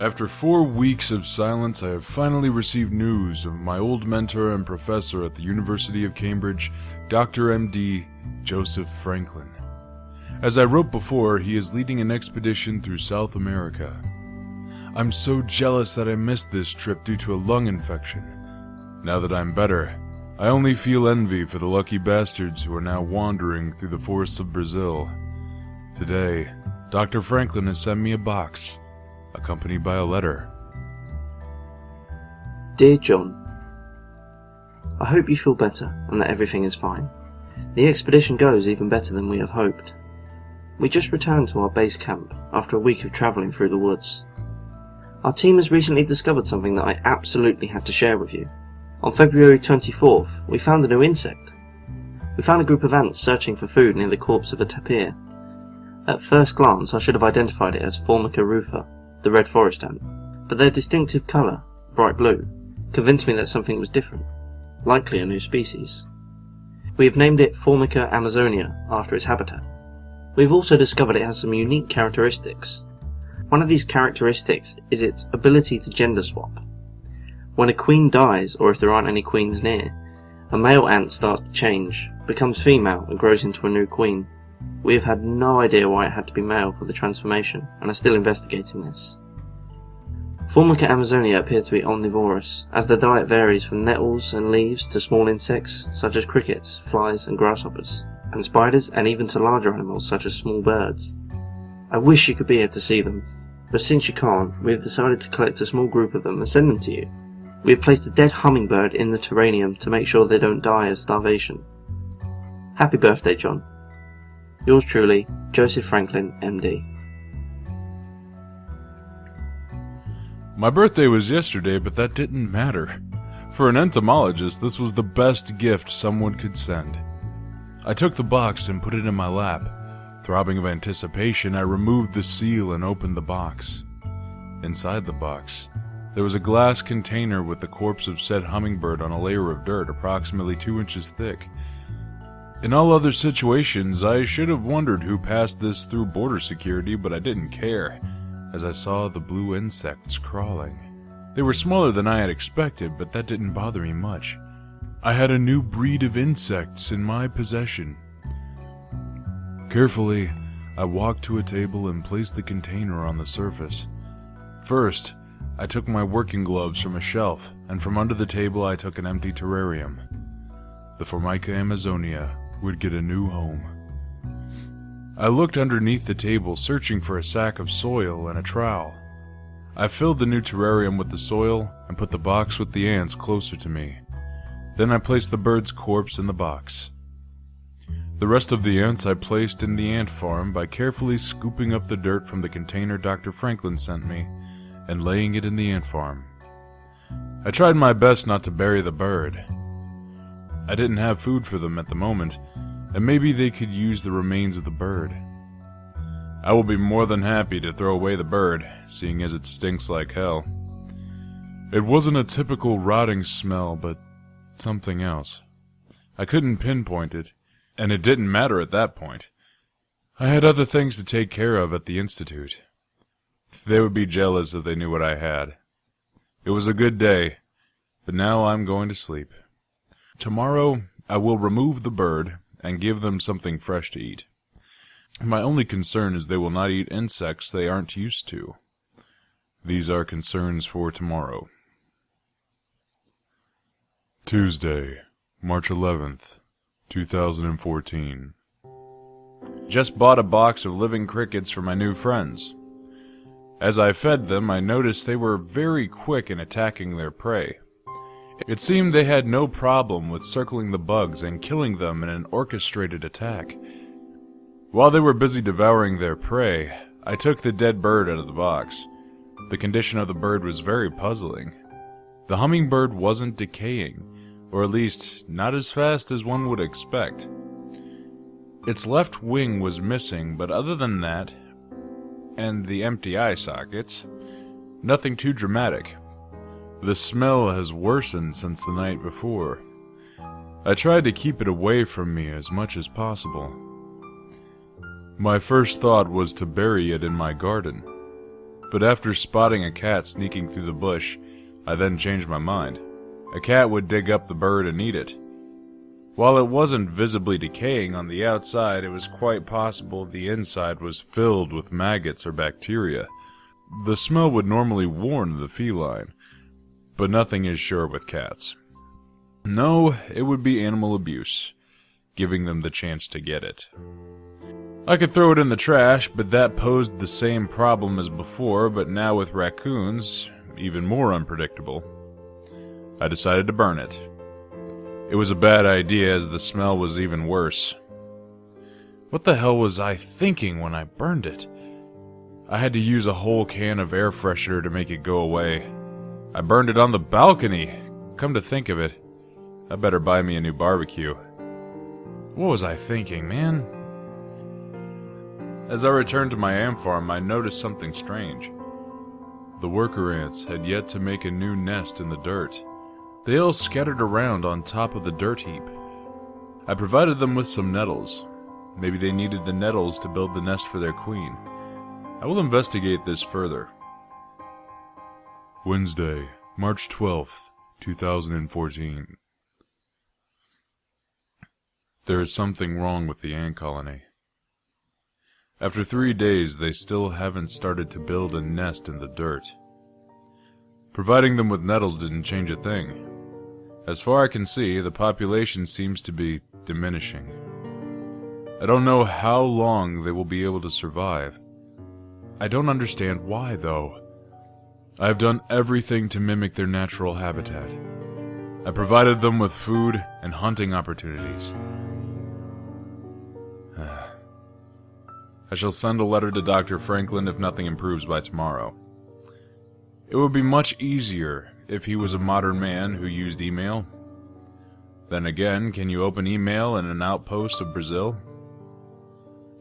After 4 weeks of silence, I have finally received news of my old mentor and professor at the University of Cambridge, Dr. M.D. Joseph Franklin. As I wrote before, he is leading an expedition through South America. I'm so jealous that I missed this trip due to a lung infection. Now that I'm better, I only feel envy for the lucky bastards who are now wandering through the forests of Brazil. Today, Dr. Franklin has sent me a box, accompanied by a letter. Dear John, I hope you feel better and that everything is fine. The expedition goes even better than we had hoped. We just returned to our base camp after a week of travelling through the woods. Our team has recently discovered something that I absolutely had to share with you. On February 24th, we found a new insect. We found a group of ants searching for food near the corpse of a tapir. At first glance, I should have identified it as Formica rufa, the red forest ant, but their distinctive colour, bright blue, convinced me that something was different, likely a new species. We have named it Formica amazonia after its habitat. We have also discovered it has some unique characteristics. One of these characteristics is its ability to gender swap. When a queen dies, or if there aren't any queens near, a male ant starts to change, becomes female and grows into a new queen. We have had no idea why it had to be male for the transformation, and are still investigating this. Formica amazonia appear to be omnivorous, as their diet varies from nettles and leaves to small insects such as crickets, flies and grasshoppers, and spiders, and even to larger animals such as small birds. I wish you could be here to see them, but since you can't, we have decided to collect a small group of them and send them to you. We have placed a dead hummingbird in the terrarium to make sure they don't die of starvation. Happy birthday, John. Yours truly, Joseph Franklin, MD. My birthday was yesterday, but that didn't matter. For an entomologist, this was the best gift someone could send. I took the box and put it in my lap. Throbbing of anticipation, I removed the seal and opened the box. Inside the box, there was a glass container with the corpse of said hummingbird on a layer of dirt approximately 2 inches thick. In all other situations, I should have wondered who passed this through border security, but I didn't care, as I saw the blue insects crawling. They were smaller than I had expected, but that didn't bother me much. I had a new breed of insects in my possession. Carefully, I walked to a table and placed the container on the surface. First, I took my working gloves from a shelf, and from under the table I took an empty terrarium. The Formica amazonia would get a new home. I looked underneath the table, searching for a sack of soil and a trowel. I filled the new terrarium with the soil and put the box with the ants closer to me. Then I placed the bird's corpse in the box. The rest of the ants I placed in the ant farm by carefully scooping up the dirt from the container Dr. Franklin sent me and laying it in the ant farm. I tried my best not to bury the bird. I didn't have food for them at the moment, and maybe they could use the remains of the bird. I will be more than happy to throw away the bird, seeing as it stinks like hell. It wasn't a typical rotting smell, but something else. I couldn't pinpoint it, and it didn't matter at that point. I had other things to take care of at the Institute. They would be jealous if they knew what I had. It was a good day, but now I'm going to sleep. Tomorrow, I will remove the bird and give them something fresh to eat. My only concern is they will not eat insects they aren't used to. These are concerns for tomorrow. Tuesday, March 11th, 2014. Just bought a box of living crickets for my new friends. As I fed them, I noticed they were very quick in attacking their prey. It seemed they had no problem with circling the bugs and killing them in an orchestrated attack. While they were busy devouring their prey, I took the dead bird out of the box. The condition of the bird was very puzzling. The hummingbird wasn't decaying, or at least not as fast as one would expect. Its left wing was missing, but other than that, and the empty eye sockets, nothing too dramatic. The smell has worsened since the night before. I tried to keep it away from me as much as possible. My first thought was to bury it in my garden, but after spotting a cat sneaking through the bush, I then changed my mind. A cat would dig up the bird and eat it. While it wasn't visibly decaying on the outside, it was quite possible the inside was filled with maggots or bacteria. The smell would normally warn the feline, but nothing is sure with cats. No, it would be animal abuse, giving them the chance to get it. I could throw it in the trash, but that posed the same problem as before, but now with raccoons, even more unpredictable. I decided to burn it. It was a bad idea as the smell was even worse. What the hell was I thinking when I burned it? I had to use a whole can of air freshener to make it go away. I burned it on the balcony. Come to think of it, I better buy me a new barbecue. What was I thinking, man? As I returned to my ant farm, I noticed something strange. The worker ants had yet to make a new nest in the dirt. They all scattered around on top of the dirt heap. I provided them with some nettles. Maybe they needed the nettles to build the nest for their queen. I will investigate this further. Wednesday, March 12th, 2014. There is something wrong with the ant colony. After 3 days, they still haven't started to build a nest in the dirt. Providing them with nettles didn't change a thing. As far as I can see, the population seems to be diminishing. I don't know how long they will be able to survive. I don't understand why, though. I have done everything to mimic their natural habitat. I provided them with food and hunting opportunities. I shall send a letter to Dr. Franklin if nothing improves by tomorrow. It would be much easier if he was a modern man who used email. Then again, can you open email in an outpost of Brazil?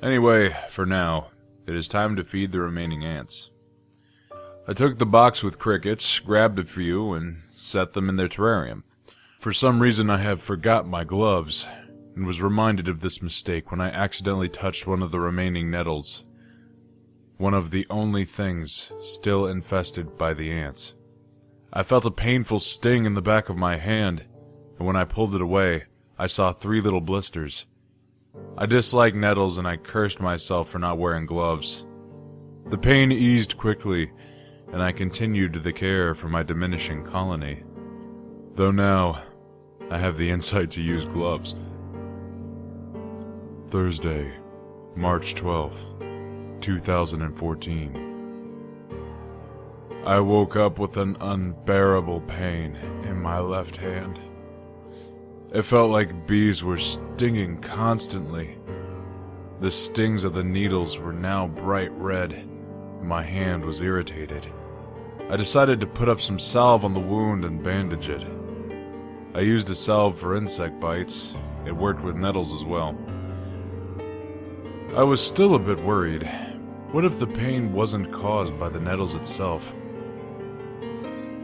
Anyway, for now, it is time to feed the remaining ants. I took the box with crickets, grabbed a few, and set them in their terrarium. For some reason I have forgot my gloves, and was reminded of this mistake when I accidentally touched one of the remaining nettles. One of the only things still infested by the ants. I felt a painful sting in the back of my hand, and when I pulled it away, I saw 3 little blisters. I dislike nettles and I cursed myself for not wearing gloves. The pain eased quickly, and I continued the care for my diminishing colony. Though now, I have the insight to use gloves. Thursday, March 12th, 2014. I woke up with an unbearable pain in my left hand. It felt like bees were stinging constantly. The stings of the needles were now bright red, and my hand was irritated. I decided to put up some salve on the wound and bandage it. I used a salve for insect bites. It worked with nettles as well. I was still a bit worried. What if the pain wasn't caused by the nettles itself?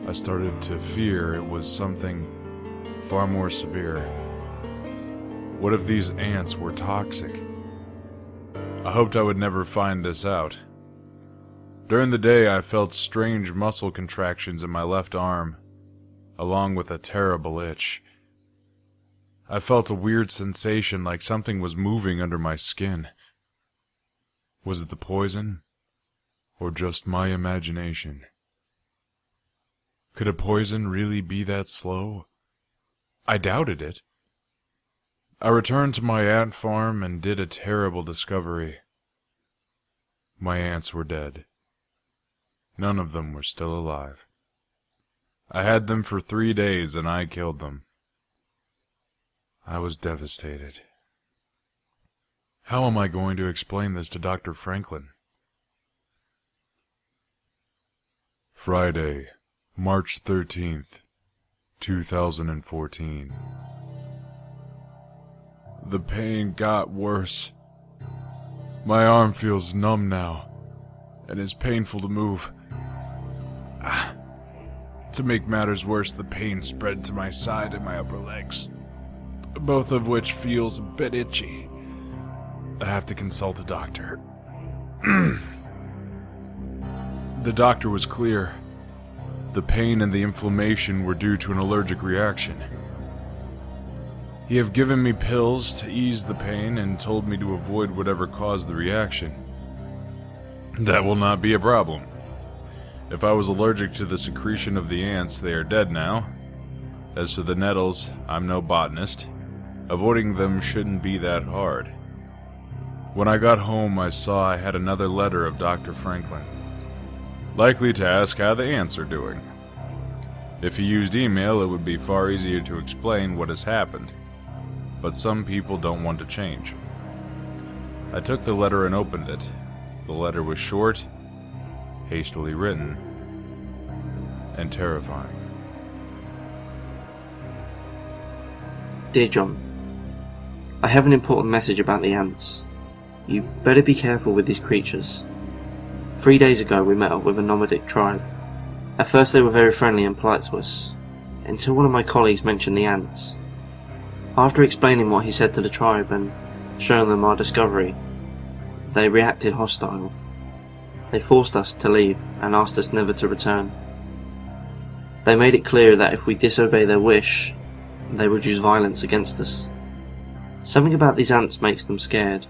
I started to fear it was something far more severe. What if these ants were toxic? I hoped I would never find this out. During the day, I felt strange muscle contractions in my left arm, along with a terrible itch. I felt a weird sensation like something was moving under my skin. Was it the poison, or just my imagination? Could a poison really be that slow? I doubted it. I returned to my ant farm and did a terrible discovery. My ants were dead. None of them were still alive. I had them for 3 days and I killed them. I was devastated. How am I going to explain this to Dr. Franklin? Friday, March 13th, 2014. The pain got worse. My arm feels numb now, and is painful to move. To make matters worse, the pain spread to my side and my upper legs, both of which feels a bit itchy. I have to consult a doctor. The doctor was clear. The pain and the inflammation were due to an allergic reaction. He have given me pills to ease the pain and told me to avoid whatever caused the reaction. That will not be a problem. If I was allergic to the secretion of the ants, they are dead now. As for the nettles, I'm no botanist. Avoiding them shouldn't be that hard. When I got home, I saw I had another letter of Dr. Franklin, likely to ask how the ants are doing. If he used email, it would be far easier to explain what has happened, but some people don't want to change. I took the letter and opened it. The letter was short, hastily written, and terrifying. Dear John, I have an important message about the ants. You better be careful with these creatures. 3 days ago we met up with a nomadic tribe. At first they were very friendly and polite to us, until one of my colleagues mentioned the ants. After explaining what he said to the tribe and showing them our discovery, they reacted hostile. They forced us to leave and asked us never to return. They made it clear that if we disobey their wish, they would use violence against us. Something about these ants makes them scared,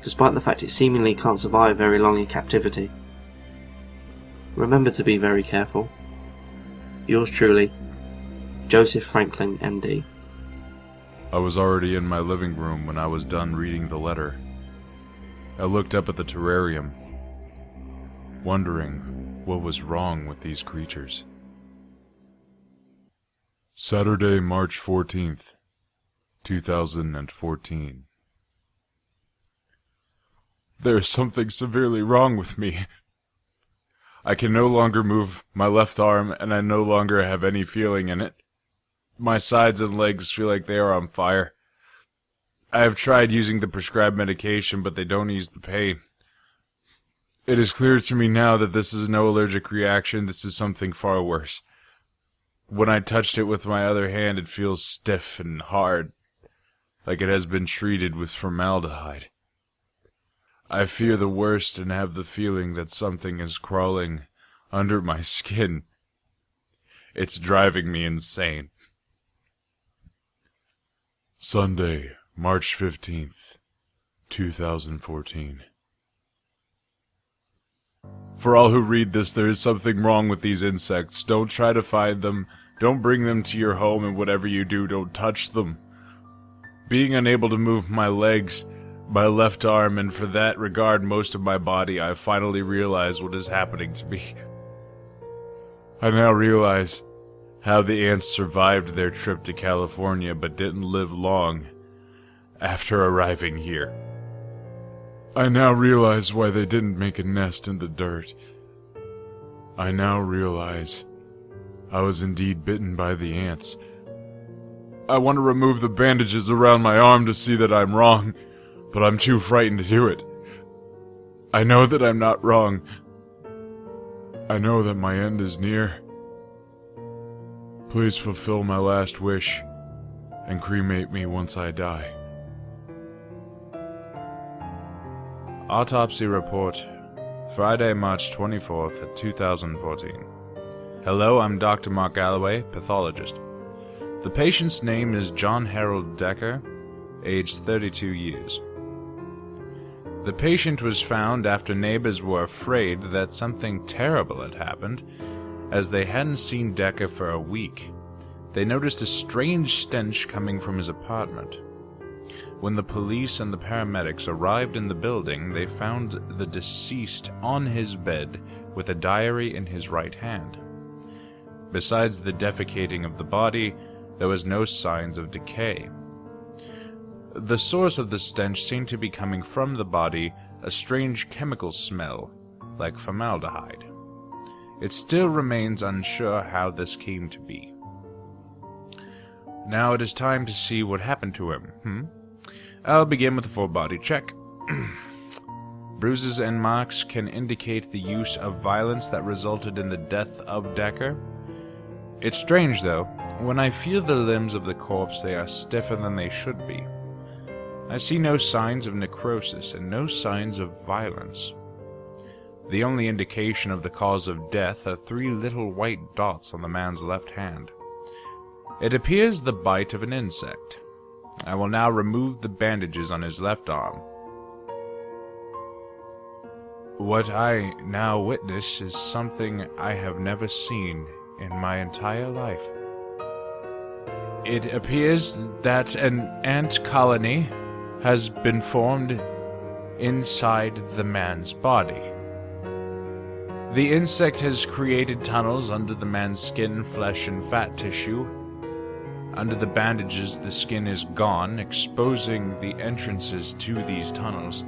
despite the fact it seemingly can't survive very long in captivity. Remember to be very careful. Yours truly, Joseph Franklin, MD. I was already in my living room when I was done reading the letter. I looked up at the terrarium, wondering what was wrong with these creatures. Saturday, March 14th, 2014. There is something severely wrong with me. I can no longer move my left arm, and I no longer have any feeling in it. My sides and legs feel like they are on fire. I have tried using the prescribed medication, but they don't ease the pain. It is clear to me now that this is no allergic reaction. This is something far worse. When I touched it with my other hand, it feels stiff and hard, like it has been treated with formaldehyde. I fear the worst and have the feeling that something is crawling under my skin. It's driving me insane. Sunday, March 15th, 2014. For all who read this, there is something wrong with these insects. Don't try to find them. Don't bring them to your home, and whatever you do, don't touch them. Being unable to move my legs, my left arm, and for that regard most of my body, I finally realize what is happening to me. I now realize how the ants survived their trip to California but didn't live long after arriving here. I now realize why they didn't make a nest in the dirt. I now realize I was indeed bitten by the ants. I want to remove the bandages around my arm to see that I'm wrong, but I'm too frightened to do it. I know that I'm not wrong. I know that my end is near. Please fulfill my last wish and cremate me once I die. Autopsy report, Friday, March 24th at 2014. Hello, I'm Dr. Mark Galloway, pathologist. The patient's name is John Harold Decker, aged 32 years. The patient was found after neighbors were afraid that something terrible had happened, as they hadn't seen Decker for a week. They noticed a strange stench coming from his apartment. When the police and the paramedics arrived in the building, they found the deceased on his bed with a diary in his right hand. Besides the defecating of the body, there was no signs of decay. The source of the stench seemed to be coming from the body, a strange chemical smell, like formaldehyde. It still remains unsure how this came to be. Now it is time to see what happened to him. I'll begin with a full body check. Bruises and marks can indicate the use of violence that resulted in the death of Decker. It's strange, though. When I feel the limbs of the corpse, they are stiffer than they should be. I see no signs of necrosis and no signs of violence. The only indication of the cause of death are 3 little white dots on the man's left hand. It appears the bite of an insect. I will now remove the bandages on his left arm. What I now witness is something I have never seen in my entire life. It appears that an ant colony has been formed inside the man's body. The insect has created tunnels under the man's skin, flesh, and fat tissue. Under the bandages, the skin is gone, exposing the entrances to these tunnels.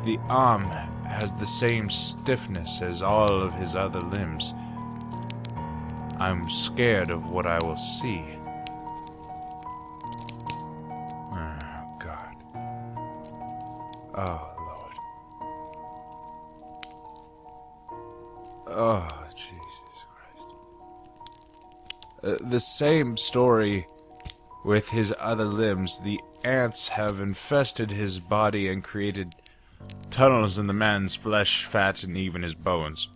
The arm has the same stiffness as all of his other limbs. I'm scared of what I will see. Oh, God. Oh, Lord. Oh, Jesus Christ. The same story with his other limbs. The ants have infested his body and created tunnels in the man's flesh, fat, and even his bones.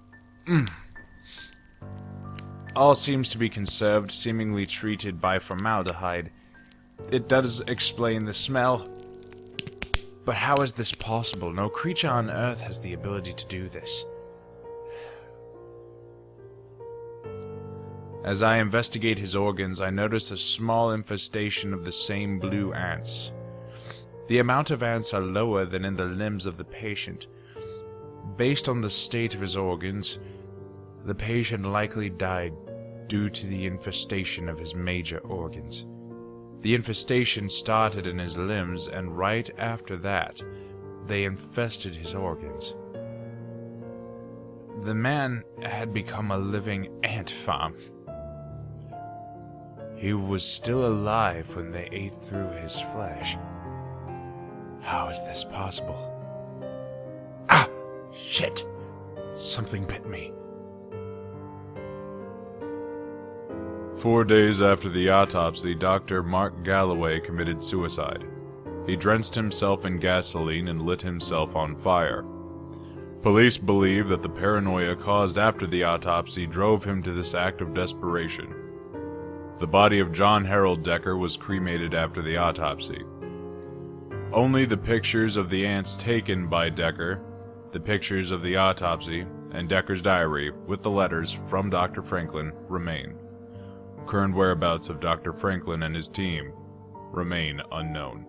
All seems to be conserved, seemingly treated by formaldehyde. It does explain the smell. But how is this possible? No creature on Earth has the ability to do this. As I investigate his organs, I notice a small infestation of the same blue ants. The amount of ants are lower than in the limbs of the patient. Based on the state of his organs, the patient likely died due to the infestation of his major organs. The infestation started in his limbs, and right after that, they infested his organs. The man had become a living ant farm. He was still alive when they ate through his flesh. How is this possible? Ah! Shit! Something bit me. 4 days after the autopsy, Dr. Mark Galloway committed suicide. He drenched himself in gasoline and lit himself on fire. Police believe that the paranoia caused after the autopsy drove him to this act of desperation. The body of John Harold Decker was cremated after the autopsy. Only the pictures of the ants taken by Decker, the pictures of the autopsy, and Decker's diary, with the letters from Dr. Franklin, remain. Current whereabouts of Dr. Franklin and his team remain unknown.